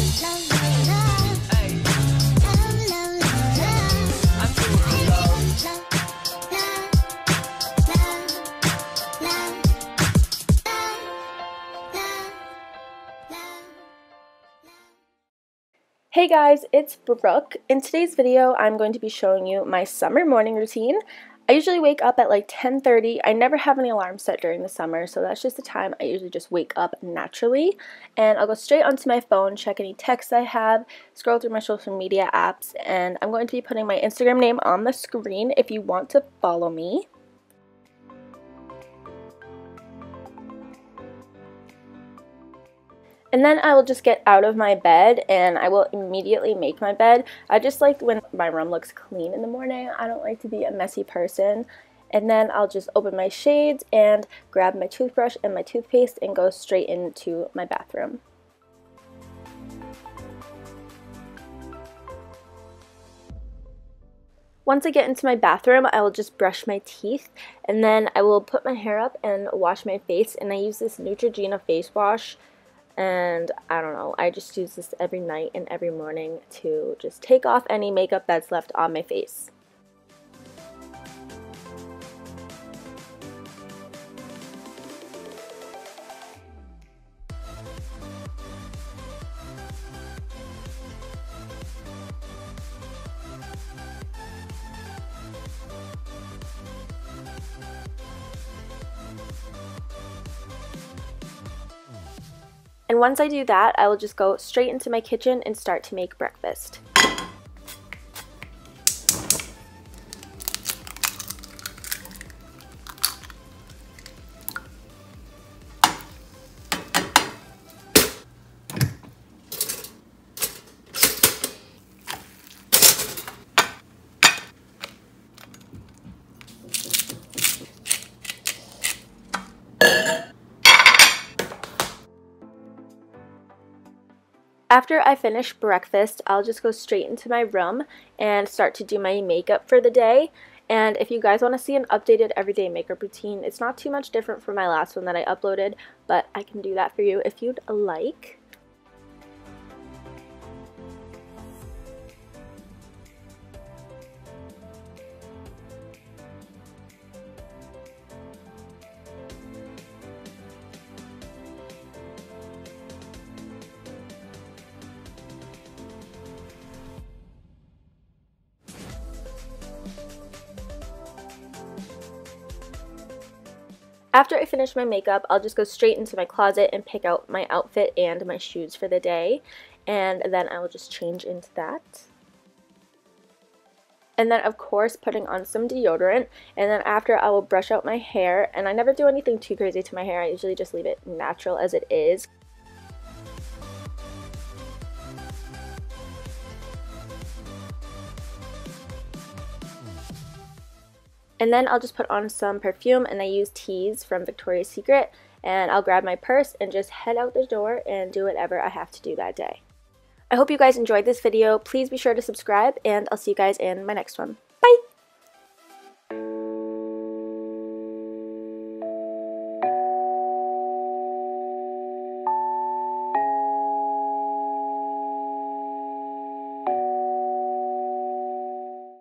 Hey guys, it's Brooke. In today's video, I'm going to be showing you my summer morning routine. I usually wake up at like 10:30. I never have any alarms set during the summer, so that's just the time I usually just wake up naturally. And I'll go straight onto my phone, check any texts I have, scroll through my social media apps, and I'm going to be putting my Instagram name on the screen if you want to follow me. And then I will just get out of my bed and I will immediately make my bed. I just like when my room looks clean in the morning. I don't like to be a messy person. And then I'll just open my shades and grab my toothbrush and my toothpaste and go straight into my bathroom. Once I get into my bathroom, I will just brush my teeth and then I will put my hair up and wash my face. And I use this Neutrogena face wash. And I don't know, I just use this every night and every morning to just take off any makeup that's left on my face. And once I do that, I will just go straight into my kitchen and start to make breakfast. After I finish breakfast, I'll just go straight into my room and start to do my makeup for the day. And if you guys want to see an updated everyday makeup routine, it's not too much different from my last one that I uploaded, but I can do that for you if you'd like. After I finish my makeup, I'll just go straight into my closet and pick out my outfit and my shoes for the day. And then I will just change into that. And then, of course, putting on some deodorant. And then after, I will brush out my hair. And I never do anything too crazy to my hair. I usually just leave it natural as it is. And then I'll just put on some perfume, and I use Tease from Victoria's Secret, and I'll grab my purse and just head out the door and do whatever I have to do that day. I hope you guys enjoyed this video. Please be sure to subscribe, and I'll see you guys in my next one.